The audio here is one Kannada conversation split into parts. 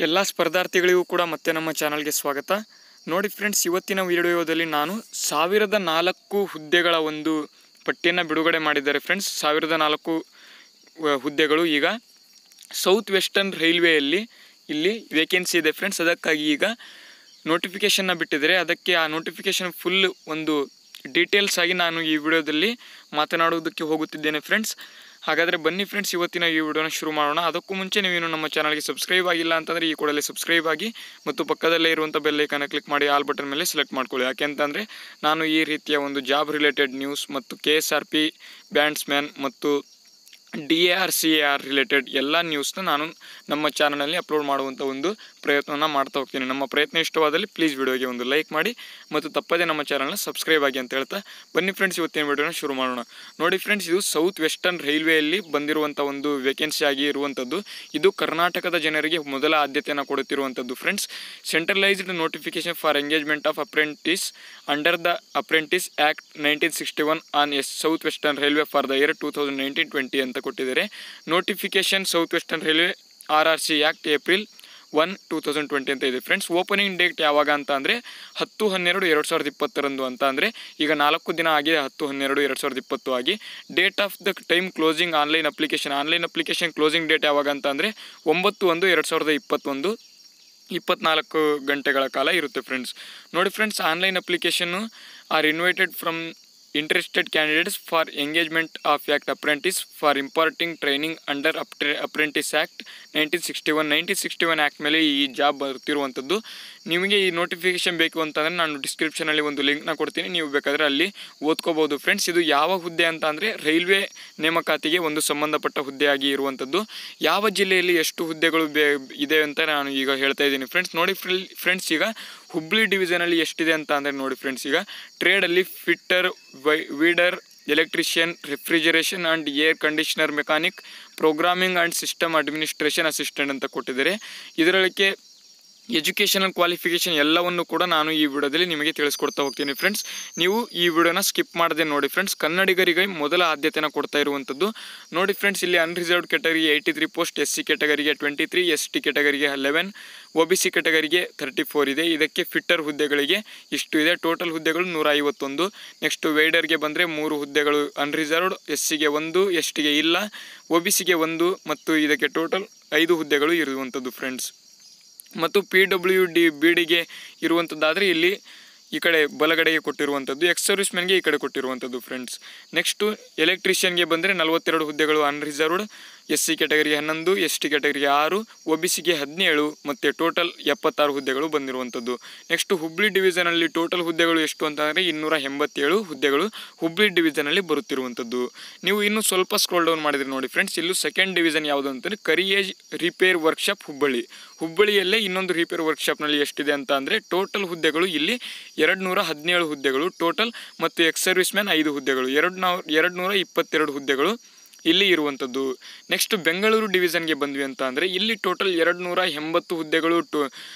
ಎಲ್ಲ ಸ್ಪರ್ಧಾರ್ಥಿಗಳಿಗೂ ಕೂಡ ಮತ್ತೆ ನಮ್ಮ ಚಾನಲ್ಗೆ ಸ್ವಾಗತ. ನೋಡಿ ಫ್ರೆಂಡ್ಸ್, ಇವತ್ತಿನ ವಿಡಿಯೋದಲ್ಲಿ ನಾನು 1004 ಹುದ್ದೆಗಳ ಒಂದು ಪಟ್ಟಿಯನ್ನು ಬಿಡುಗಡೆ ಮಾಡಿದ್ದಾರೆ ಫ್ರೆಂಡ್ಸ್. 1004 ಹುದ್ದೆಗಳು ಈಗ ಸೌತ್ ವೆಸ್ಟರ್ನ್ ರೈಲ್ವೆಯಲ್ಲಿ ಇಲ್ಲಿ ವೇಕೆನ್ಸಿ ಇದೆ ಫ್ರೆಂಡ್ಸ್. ಅದಕ್ಕಾಗಿ ಈಗ ನೋಟಿಫಿಕೇಷನ್ನ ಬಿಟ್ಟಿದ್ದಾರೆ. ಅದಕ್ಕೆ ಆ ನೋಟಿಫಿಕೇಷನ್ ಫುಲ್ ಒಂದು ಡೀಟೇಲ್ಸ್ ಆಗಿ ನಾನು ಈ ವಿಡಿಯೋದಲ್ಲಿ ಮಾತನಾಡುವುದಕ್ಕೆ ಹೋಗುತ್ತಿದ್ದೇನೆ ಫ್ರೆಂಡ್ಸ್. ಹಾಗಾದರೆ ಬನ್ನಿ ಫ್ರೆಂಡ್ಸ್, ಇವತ್ತಿನ ಈ ವಿಡಿಯೋನ ಶುರು ಮಾಡೋಣ. ಅದಕ್ಕೂ ಮುಂಚೆ ನೀವೇನು ನಮ್ಮ ಚಾನಲ್ಗೆ ಸಬ್ಸ್ಕ್ರೈಬ್ ಆಗಿಲ್ಲ ಅಂತಂದರೆ ಈ ಕೂಡಲೇ ಸಬ್ಸ್ಕ್ರೈಬ್ ಆಗಿ ಮತ್ತು ಪಕ್ಕದಲ್ಲೇ ಇರುವಂಥ ಬೆಲ್ ಐಕಾನ್ ಕ್ಲಿಕ್ ಮಾಡಿ ಆಲ್ ಬಟನ್ ಮೇಲೆ ಸೆಲೆಕ್ಟ್ ಮಾಡ್ಕೊಳ್ಳಿ. ಯಾಕೆಂತಂದರೆ ನಾನು ಈ ರೀತಿಯ ಒಂದು ಜಾಬ್ ರಿಲೇಟೆಡ್ ನ್ಯೂಸ್ ಮತ್ತು KSRP ಬ್ಯಾಂಡ್ಸ್ಮ್ಯಾನ್ ಮತ್ತು DAR ರಿಲೇಟೆಡ್ ಎಲ್ಲ ನ್ಯೂಸ್ನ ನಾನು ನಮ್ಮ ಚಾನಲಲ್ಲಿ ಅಪ್ಲೋಡ್ ಮಾಡುವಂಥ ಒಂದು ಪ್ರಯತ್ನವನ್ನು ಮಾಡ್ತಾ ಹೋಗ್ತೀನಿ. ನಮ್ಮ ಪ್ರಯತ್ನ ಇಷ್ಟವಾದಲ್ಲಿ ಪ್ಲೀಸ್ ವಿಡಿಯೋಗೆ ಒಂದು ಲೈಕ್ ಮಾಡಿ ಮತ್ತು ತಪ್ಪದೇ ನಮ್ಮ ಚಾನಲ್ನ ಸಬ್ಸ್ಕ್ರೈಬ್ ಆಗಿ ಅಂತ ಹೇಳ್ತಾ ಬನ್ನಿ ಫ್ರೆಂಡ್ಸ್, ಇವತ್ತಿನ ವಿಡಿಯೋನ ಶುರು ಮಾಡೋಣ. ನೋಡಿ ಫ್ರೆಂಡ್ಸ್, ಇದು ಸೌತ್ ವೆಸ್ಟರ್ನ್ ರೈಲ್ವೆಯಲ್ಲಿ ಬಂದಿರುವಂಥ ಒಂದು ವೇಕೆನ್ಸಿ ಆಗಿ ಇರುವಂಥದ್ದು. ಇದು ಕರ್ನಾಟಕದ ಜನರಿಗೆ ಮೊದಲ ಆದ್ಯತೆಯನ್ನು ಕೊಡುತ್ತಿರುವಂಥದ್ದು friends. Centralised notification for engagement of apprentice under the apprentice act 1961 on South Western Railway for the year 2019-20 ಅಂತ ಕೊಟ್ಟಿದ್ದಾರೆ. Notification South Western Railway RRC act April 1, 2020 ಅಂತ ಇದೆ ಫ್ರೆಂಡ್ಸ್. ಓಪನಿಂಗ್ ಡೇಟ್ ಯಾವಾಗ ಅಂತ ಅಂದರೆ 10/12/2020 ಅಂತ ಅಂದರೆ ಈಗ 4 ದಿನ ಆಗಿ 10/12/2020 ಆಗಿ. Date of the time closing online application closing date ಯಾವಾಗ ಅಂತ ಅಂದರೆ 9/1/2021 24 ಗಂಟೆಗಳ ಕಾಲ ಇರುತ್ತೆ ಫ್ರೆಂಡ್ಸ್. ನೋಡಿ friends, online application R invited from interested candidates for engagement of act apprentice for imparting training under apprentice act 1961 act ಮೇಲೆ ಈ ಜಾಬ್ ಬರ್ತಿರುವಂಥದ್ದು. ನಿಮಗೆ ಈ ನೋಟಿಫಿಕೇಶನ್ ಬೇಕು ಅಂತಂದರೆ ನಾನು ಡಿಸ್ಕ್ರಿಪ್ಷನಲ್ಲಿ ಒಂದು ಲಿಂಕ್ನ ಕೊಡ್ತೀನಿ, ನೀವು ಬೇಕಾದರೆ ಅಲ್ಲಿ ಓದ್ಕೋಬೋದು ಫ್ರೆಂಡ್ಸ್. ಇದು ಯಾವ ಹುದ್ದೆ ಅಂತ ಅಂದರೆ ರೈಲ್ವೆ ನೇಮಕಾತಿಗೆ ಒಂದು ಸಂಬಂಧಪಟ್ಟ ಹುದ್ದೆಯಾಗಿ ಇರುವಂಥದ್ದು. ಯಾವ ಜಿಲ್ಲೆಯಲ್ಲಿ ಎಷ್ಟು ಹುದ್ದೆಗಳು ಇದೆ ಅಂತ ನಾನು ಈಗ ಹೇಳ್ತಾ ಇದ್ದೀನಿ ಫ್ರೆಂಡ್ಸ್. ನೋಡಿ ಫ್ರೆಂಡ್ಸ್, ಈಗ ಹುಬ್ಳಿ ಡಿವಿಷನಲ್ಲಿ ಎಷ್ಟಿದೆ ಅಂತ ಅಂದರೆ ನೋಡಿ ಫ್ರೆಂಡ್ಸ್, ಈಗ ಟ್ರೇಡಲ್ಲಿ fitter, welder, electrician, refrigeration and air conditioner mechanic, programming and system administration assistant ಅಂತ ಕೊಟ್ಟಿದ್ದಾರೆ. ಇದರೊಳಗೆ ಎಜುಕೇಷನಲ್ ಕ್ವಾಲಿಫಿಕೇಷನ್ ಎಲ್ಲವನ್ನು ಕೂಡ ನಾನು ಈ ವಿಡಿಯೋದಲ್ಲಿ ನಿಮಗೆ ತಿಳಿಸ್ಕೊಡ್ತಾ ಹೋಗ್ತೀನಿ ಫ್ರೆಂಡ್ಸ್. ನೀವು ಈ ವಿಡಿಯೋನ ಸ್ಕಿಪ್ ಮಾಡದೆ ನೋಡಿ ಫ್ರೆಂಡ್ಸ್. ಕನ್ನಡಿಗರಿಗೆ ಮೊದಲ ಆದ್ಯತೆನ ಕೊಡ್ತಾ ಇರುವಂಥದ್ದು. ನೋಡಿ ಫ್ರೆಂಡ್ಸ್, ಇಲ್ಲಿ ಅನ್ರಿಸರ್ವ್ಡ್ ಕ್ಯಾಟಗರಿಗೆ 83 ಪೋಸ್ಟ್, SC ಕ್ಯಾಟಗರಿಗೆ 23, ST ಕ್ಯಾಟಗರಿಗೆ 11, OBC ಕ್ಯಾಟಗರಿಗೆ 34 ಇದೆ. ಇದಕ್ಕೆ ಫಿಟ್ಟರ್ ಹುದ್ದೆಗಳಿಗೆ ಇಷ್ಟು ಇದೆ. ಟೋಟಲ್ ಹುದ್ದೆಗಳು 151. ನೆಕ್ಸ್ಟ್ ವೈಡರ್ಗೆ ಬಂದರೆ 3 ಹುದ್ದೆಗಳು ಅನ್ರಿಸರ್ವ್ಡ್, SCಗೆ 1, STಗೆ ಇಲ್ಲ, OBCಗೆ 1 ಮತ್ತು ಇದಕ್ಕೆ ಟೋಟಲ್ 5 ಹುದ್ದೆಗಳು ಇರುವಂಥದ್ದು ಫ್ರೆಂಡ್ಸ್. ಮತ್ತು PWD-BDಗೆ ಇರುವಂಥದ್ದಾದರೆ ಇಲ್ಲಿ ಈ ಕಡೆ ಬಲಗಡೆಗೆ ಕೊಟ್ಟಿರುವಂಥದ್ದು, ಎಕ್ಸ್ ಸರ್ವಿಸ್ ಮ್ಯಾನ್ಗೆ ಈ ಕಡೆ ಕೊಟ್ಟಿರುವಂಥದ್ದು ಫ್ರೆಂಡ್ಸ್. ನೆಕ್ಸ್ಟು ಎಲೆಕ್ಟ್ರಿಷಿಯನ್ಗೆ ಬಂದರೆ 42 ಹುದ್ದೆಗಳು ಅನ್ರಿಸರ್ವ್ಡ್, SC ಕ್ಯಾಟಗರಿಗೆ 11, ST ಕ್ಯಾಟಗರಿಗೆ 6, OBCಗೆ 17 ಮತ್ತು ಟೋಟಲ್ 76 ಹುದ್ದೆಗಳು ಬಂದಿರುವಂಥದ್ದು. ನೆಕ್ಸ್ಟು ಹುಬ್ಳಿ ಡಿವಿಷನಲ್ಲಿ ಟೋಟಲ್ ಹುದ್ದೆಗಳು ಎಷ್ಟು ಅಂತಂದರೆ 287 ಹುದ್ದೆಗಳು ಹುಬ್ಳಿ ಡಿವಿಷನಲ್ಲಿ ಬರುತ್ತಿರುವಂಥದ್ದು. ನೀವು ಇನ್ನೂ ಸ್ವಲ್ಪ ಸ್ಕ್ರೋಲ್ ಡೌನ್ ಮಾಡಿದರೆ ನೋಡಿ ಫ್ರೆಂಡ್ಸ್, ಇಲ್ಲೂ ಸೆಕೆಂಡ್ ಡಿವಿಷನ್ ಯಾವುದು ಅಂತಂದರೆ ಕರಿಯೇಜ್ ರಿಪೇರ್ ವರ್ಕ್ಶಾಪ್ ಹುಬ್ಬಳ್ಳಿಯಲ್ಲೇ ಇನ್ನೊಂದು ರಿಪೇರ್ ವರ್ಕ್ಶಾಪ್ನಲ್ಲಿ ಎಷ್ಟಿದೆ ಅಂತ ಅಂದರೆ ಟೋಟಲ್ ಹುದ್ದೆಗಳು ಇಲ್ಲಿ 217 ಹುದ್ದೆಗಳು ಟೋಟಲ್ ಮತ್ತು ಎಕ್ಸ್ ಸರ್ವಿಸ್ ಮ್ಯಾನ್ 5 ಹುದ್ದೆಗಳು 222 ಹುದ್ದೆಗಳು ಇಲ್ಲಿ ಇರುವಂಥದ್ದು. ನೆಕ್ಸ್ಟ್ ಬೆಂಗಳೂರು ಡಿವಿಷನ್ಗೆ ಬಂದ್ವಿ ಅಂತ ಅಂದರೆ ಇಲ್ಲಿ ಟೋಟಲ್ 280 ಹುದ್ದೆಗಳು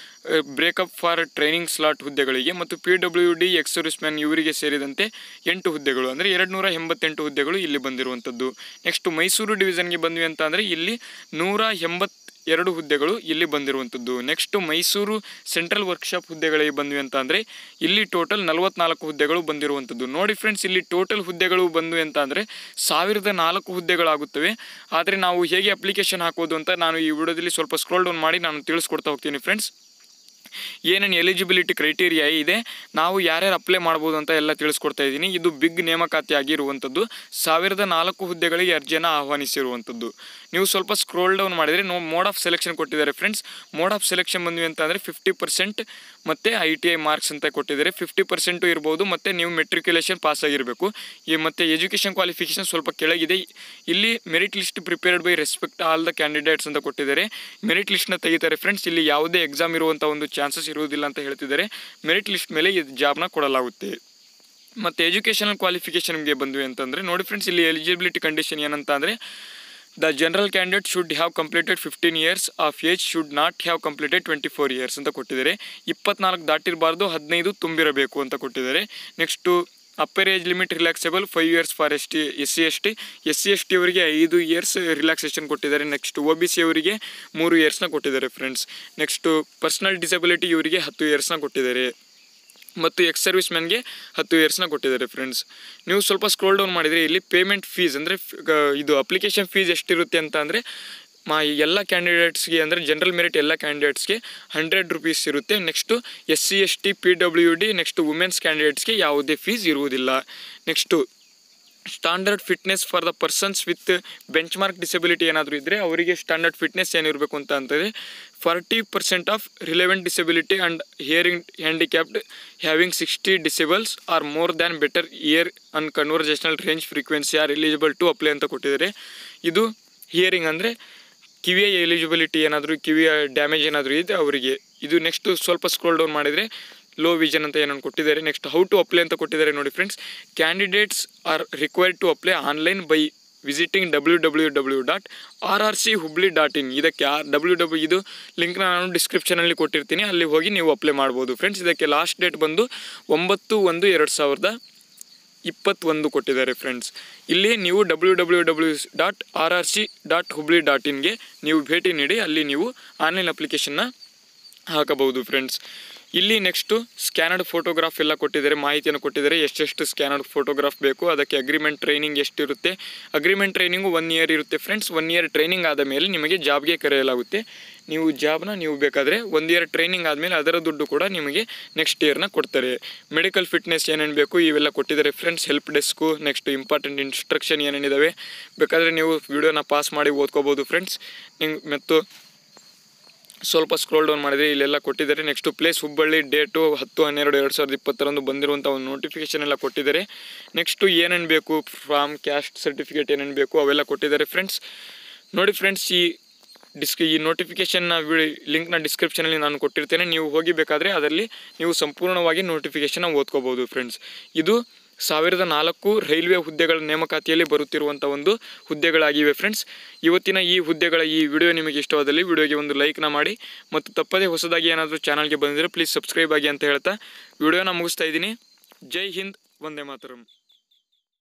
ಬ್ರೇಕಪ್ ಫಾರ್ ಟ್ರೈನಿಂಗ್ ಸ್ಲಾಟ್ ಹುದ್ದೆಗಳಿಗೆ ಮತ್ತು PWD ಎಕ್ಸ್ ಸರ್ವಿಸ್ ಮ್ಯಾನ್ ಇವರಿಗೆ ಸೇರಿದಂತೆ 8 ಹುದ್ದೆಗಳು ಅಂದರೆ 288 ಹುದ್ದೆಗಳು ಇಲ್ಲಿ ಬಂದಿರುವಂಥದ್ದು. ನೆಕ್ಸ್ಟ್ ಮೈಸೂರು ಡಿವಿಷನ್ಗೆ ಬಂದ್ವಿ ಅಂತ ಅಂದರೆ ಇಲ್ಲಿ 182 ಹುದ್ದೆಗಳು ಇಲ್ಲಿ ಬಂದಿರುವಂಥದ್ದು. ನೆಕ್ಸ್ಟು ಮೈಸೂರು ಸೆಂಟ್ರಲ್ ವರ್ಕ್ಶಾಪ್ ಹುದ್ದೆಗಳಿಗೆ ಬಂದ್ವಿ ಅಂತ ಅಂದರೆ ಇಲ್ಲಿ ಟೋಟಲ್ 44 ಹುದ್ದೆಗಳು ಬಂದಿರುವಂಥದ್ದು. ನೋಡಿ ಫ್ರೆಂಡ್ಸ್, ಇಲ್ಲಿ ಟೋಟಲ್ ಹುದ್ದೆಗಳು ಬಂದ್ವಿ ಅಂತ ಅಂದರೆ 1004 ಹುದ್ದೆಗಳಾಗುತ್ತವೆ. ಆದರೆ ನಾವು ಹೇಗೆ ಅಪ್ಲಿಕೇಶನ್ ಹಾಕೋದು ಅಂತ ನಾನು ಈ ವಿಡಿಯೋದಲ್ಲಿ ಸ್ವಲ್ಪ ಸ್ಕ್ರೋಲ್ ಡೌನ್ ಮಾಡಿ ನಾನು ತಿಳಿಸ್ಕೊಡ್ತಾ ಹೋಗ್ತೀನಿ ಫ್ರೆಂಡ್ಸ್. ಏನೇನು ಎಲಿಜಿಬಿಲಿಟಿ ಕ್ರೈಟೀರಿಯಾ ಇದೆ, ನಾವು ಯಾರ್ಯಾರು ಅಪ್ಲೈ ಮಾಡ್ಬೋದು ಅಂತ ಎಲ್ಲ ತಿಳಿಸ್ಕೊಡ್ತಾ ಇದ್ದೀನಿ. ಇದು ಬಿಗ್ ನೇಮಕಾತಿ ಆಗಿರುವಂಥದ್ದು. 1004 ಹುದ್ದೆಗಳಿಗೆ ಅರ್ಜಿಯನ್ನು ಆಹ್ವಾನಿಸಿರುವಂಥದ್ದು. ನೀವು ಸ್ವಲ್ಪ ಸ್ಕ್ರೋಲ್ ಡೌನ್ ಮಾಡಿದರೆ ಮೋಡ್ ಆಫ್ ಸೆಲೆಕ್ಷನ್ ಕೊಟ್ಟಿದ್ದಾರೆ ಫ್ರೆಂಡ್ಸ್. ಮೋಡ್ ಆಫ್ ಸೆಲೆಕ್ಷನ್ ಬಂದ್ವಿ ಅಂತ ಅಂದರೆ 50% ಮತ್ತು ITI ಮಾರ್ಕ್ಸ್ ಅಂತ ಕೊಟ್ಟಿದ್ದಾರೆ. 50% ಇರ್ಬೋದು ಮತ್ತು ನೀವು ಮೆಟ್ರಿಕ್ಯುಲೇಷನ್ ಪಾಸ್ ಆಗಿರಬೇಕು. ಮತ್ತು ಎಜುಕೇಷನ್ ಕ್ವಾಲಿಫಿಕೇಷನ್ ಸ್ವಲ್ಪ ಕೆಳಗಿದೆ. ಇಲ್ಲಿ merit list prepared by respect all the candidates ಅಂತ ಕೊಟ್ಟಿದ್ದಾರೆ. ಮೆರಿಟ್ ಲಿಸ್ಟ್ನ ತೆಗಿತಾರೆ ಫ್ರೆಂಡ್ಸ್. ಇಲ್ಲಿ ಯಾವುದೇ ಎಕ್ಸಾಮ್ ಇರುವಂಥ ಒಂದು ಚಾನ್ಸಸ್ ಇರುವುದಿಲ್ಲ ಅಂತ ಹೇಳ್ತಿದ್ದಾರೆ. ಮೆರಿಟ್ ಲಿಸ್ಟ್ ಮೇಲೆ ಈ ಜಾಬ್ನ ಕೊಡಲಾಗುತ್ತೆ. ಮತ್ತು ಎಜುಕೇಷನಲ್ ಕ್ವಾಲಿಫಿಕೇಷನ್ಗೆ ಬಂದ್ವಿ ಅಂತಂದರೆ ನೋಡಿ ಫ್ರೆಂಡ್ಸ್, ಇಲ್ಲಿ ಎಲಿಜಿಬಿಲಿಟಿ ಕಂಡೀಷನ್ ಏನಂತ ಅಂದರೆ the general candidate should have completed 15 years of age, should not have completed 24 years ಅಂತ ಕೊಟ್ಟಿದ್ದಾರೆ. 24 ದಾಟಿರಬಾರ್ದು, 15 ತುಂಬಿರಬೇಕು ಅಂತ ಕೊಟ್ಟಿದ್ದಾರೆ. Next upper age limit relaxable 5 years for SC/ST ಅವರಿಗೆ 5 ಇಯರ್ಸ್ ರಿಲ್ಯಾಕ್ಸೇಷನ್ ಕೊಟ್ಟಿದ್ದಾರೆ. ನೆಕ್ಸ್ಟ್ OBC ಅವರಿಗೆ 3 ಇಯರ್ಸ್ನ ಕೊಟ್ಟಿದ್ದಾರೆ ಫ್ರೆಂಡ್ಸ್. ನೆಕ್ಸ್ಟು ಪರ್ಸ್ನಲ್ ಡಿಸಬಿಲಿಟಿ ಇವರಿಗೆ 10 ಇಯರ್ಸ್ನ ಕೊಟ್ಟಿದ್ದಾರೆ ಮತ್ತು ಎಕ್ಸ್ ಸರ್ವಿಸ್ ಮ್ಯಾನ್ಗೆ 10 ಇಯರ್ಸ್ನ ಕೊಟ್ಟಿದ್ದಾರೆ ಫ್ರೆಂಡ್ಸ್. ನೀವು ಸ್ವಲ್ಪ ಸ್ಕ್ರೋಲ್ ಡೌನ್ ಮಾಡಿದರೆ ಇಲ್ಲಿ ಪೇಮೆಂಟ್ ಫೀಸ್ ಅಂದರೆ ಇದು ಅಪ್ಲಿಕೇಶನ್ ಫೀಸ್ ಎಷ್ಟಿರುತ್ತೆ ಅಂತ ಅಂದರೆ ಎಲ್ಲ ಕ್ಯಾಂಡಿಡೇಟ್ಸ್ಗೆ ಅಂದರೆ ಜನರಲ್ ಮೆರಿಟ್ ಎಲ್ಲ ಕ್ಯಾಂಡಿಡೇಟ್ಸ್ಗೆ 100 ರೂಪೀಸ್ ಇರುತ್ತೆ. Next SC/ST PWD next womens ಕ್ಯಾಂಡಿಡೇಟ್ಸ್ಗೆ ಯಾವುದೇ ಫೀಸ್ ಇರುವುದಿಲ್ಲ. Next standard fitness for the persons with benchmark disability ಏನಾದರೂ ಇದ್ದರೆ ಅವರಿಗೆ ಸ್ಟ್ಯಾಂಡರ್ಡ್ ಫಿಟ್ನೆಸ್ ಏನಿರಬೇಕು ಅಂತಂದರೆ 40% of relevant disability and hearing handicapped having 60 decibels or more than better ear on conversational range frequency are eligible to apply ಅಂತ ಕೊಟ್ಟಿದ್ದಾರೆ. ಇದು ಹಿಯರಿಂಗ್ ಅಂದರೆ ಕಿವಿಯ ಎಲಿಜಿಬಿಲಿಟಿ ಏನಾದರೂ ಕಿವಿಯ ಡ್ಯಾಮೇಜ್ ಏನಾದರೂ ಇದ್ದರೆ ಅವರಿಗೆ ಇದು. ನೆಕ್ಸ್ಟು ಸ್ವಲ್ಪ ಸ್ಕ್ರೋಲ್ ಡೌನ್ ಮಾಡಿದರೆ ಲೋ ವಿಷನ್ ಅಂತ ಏನನ್ನು ಕೊಟ್ಟಿದ್ದಾರೆ. ನೆಕ್ಸ್ಟ್ ಹೌ ಟು ಅಪ್ಲೈ ಅಂತ ಕೊಟ್ಟಿದ್ದಾರೆ ನೋಡಿ friends. Candidates are required to apply online by visiting www.rrchubli.in. ಇದಕ್ಕೆ ಇದು ಲಿಂಕ್ನ ನಾನು ಡಿಸ್ಕ್ರಿಪ್ಷನಲ್ಲಿ ಕೊಟ್ಟಿರ್ತೀನಿ, ಅಲ್ಲಿ ಹೋಗಿ ನೀವು ಅಪ್ಲೈ ಮಾಡ್ಬೋದು ಫ್ರೆಂಡ್ಸ್. ಇದಕ್ಕೆ ಲಾಸ್ಟ್ ಡೇಟ್ ಬಂದು 9/1/2021 ಕೊಟ್ಟಿದ್ದಾರೆ ಫ್ರೆಂಡ್ಸ್. ಇಲ್ಲಿ ನೀವು www.rrch.hubli.in ನೀವು ಭೇಟಿ ನೀಡಿ ಅಲ್ಲಿ ನೀವು ಆನ್ಲೈನ್ ಅಪ್ಲಿಕೇಶನ್ನ ಹಾಕಬಹುದು ಫ್ರೆಂಡ್ಸ್. ಇಲ್ಲಿ ನೆಕ್ಸ್ಟು ಸ್ಕ್ಯಾನರ್ಡ್ ಫೋಟೋಗ್ರಾಫ್ ಎಲ್ಲ ಕೊಟ್ಟಿದ್ದಾರೆ, ಮಾಹಿತಿಯನ್ನು ಕೊಟ್ಟಿದ್ದಾರೆ. ಎಷ್ಟೆಷ್ಟು ಸ್ಕ್ಯಾನರ್ಡ್ ಫೋಟೋಗ್ರಾಫ್ ಬೇಕು, ಅದಕ್ಕೆ ಅಗ್ರಿಮೆಂಟ್ ಟ್ರೈನಿಂಗ್ ಎಷ್ಟಿರುತ್ತೆ. ಅಗ್ರಿಮೆಂಟ್ ಟ್ರೈನಿಂಗು 1 ಇಯರ್ ಇರುತ್ತೆ ಫ್ರೆಂಡ್ಸ್. 1 ಇಯರ್ ಟ್ರೈನಿಂಗ್ ಆದ ಮೇಲೆ ನಿಮಗೆ ಜಾಬ್ಗೆ ಕರೆಯಲಾಗುತ್ತೆ. ನೀವು ಜಾಬ್ನ ನೀವು ಬೇಕಾದರೆ 1 ಇಯರ್ ಟ್ರೈನಿಂಗ್ ಆದಮೇಲೆ ಅದರ ದುಡ್ಡು ಕೂಡ ನಿಮಗೆ ನೆಕ್ಸ್ಟ್ ಇಯರ್ನ ಕೊಡ್ತಾರೆ. ಮೆಡಿಕಲ್ ಫಿಟ್ನೆಸ್ ಏನೇನು ಬೇಕು ಇವೆಲ್ಲ ಕೊಟ್ಟಿದ್ದಾರೆ friends. Help desk next important instruction ಏನೇನಿದ್ದಾವೆ ಬೇಕಾದರೆ ನೀವು ವಿಡಿಯೋನ ಪಾಸ್ ಮಾಡಿ ಓದ್ಕೋಬೋದು ಫ್ರೆಂಡ್ಸ್. ಮತ್ತು ಸ್ವಲ್ಪ ಸ್ಕ್ರೋಲ್ ಡೌನ್ ಮಾಡಿದರೆ ಇಲ್ಲೆಲ್ಲ ಕೊಟ್ಟಿದ್ದಾರೆ. ನೆಕ್ಸ್ಟು ಪ್ಲೇಸ್ ಹುಬ್ಬಳ್ಳಿ, ಡೇಟು 10/12/2020 ಬಂದಿರುವಂಥ ಒಂದು ನೋಟಿಫಿಕೇಷನ್ ಎಲ್ಲ ಕೊಟ್ಟಿದ್ದಾರೆ. ನೆಕ್ಸ್ಟು ಏನೇನು ಬೇಕು, ಫ್ರಾಮ್ ಕ್ಯಾಸ್ಟ್ ಸರ್ಟಿಫಿಕೇಟ್ ಏನೇನು ಬೇಕು ಅವೆಲ್ಲ ಕೊಟ್ಟಿದ್ದಾರೆ ಫ್ರೆಂಡ್ಸ್. ನೋಡಿ ಫ್ರೆಂಡ್ಸ್, ಈ ನೋಟಿಫಿಕೇಷನ್ನ ಲಿಂಕ್ನ ಡಿಸ್ಕ್ರಿಪ್ಷನಲ್ಲಿ ನಾನು ಕೊಟ್ಟಿರ್ತೇನೆ, ನೀವು ಹೋಗಿ ಬೇಕಾದರೆ ಅದರಲ್ಲಿ ನೀವು ಸಂಪೂರ್ಣವಾಗಿ ನೋಟಿಫಿಕೇಷನ್ನ ಓದ್ಕೋಬೋದು ಫ್ರೆಂಡ್ಸ್. ಇದು 1004 ರೈಲ್ವೆ ಹುದ್ದೆಗಳ ನೇಮಕಾತಿಯಲ್ಲಿ ಬರುತ್ತಿರುವಂಥ ಒಂದು ಹುದ್ದೆಗಳಾಗಿವೆ ಫ್ರೆಂಡ್ಸ್. ಇವತ್ತಿನ ಈ ಹುದ್ದೆಗಳ ಈ ವಿಡಿಯೋ ನಿಮಗೆ ಇಷ್ಟವಾದಲ್ಲಿ ವಿಡಿಯೋಗೆ ಒಂದು ಲೈಕ್ನ ಮಾಡಿ ಮತ್ತು ತಪ್ಪದೇ ಹೊಸದಾಗಿ ಏನಾದರೂ ಚಾನಲ್ಗೆ ಬಂದಿದ್ದರೆ ಪ್ಲೀಸ್ ಸಬ್ಸ್ಕ್ರೈಬ್ ಆಗಿ ಅಂತ ಹೇಳ್ತಾ ವಿಡಿಯೋನ ಮುಗಿಸ್ತಾ ಇದ್ದೀನಿ. ಜೈ ಹಿಂದ್, ವಂದೇ ಮಾತರಂ.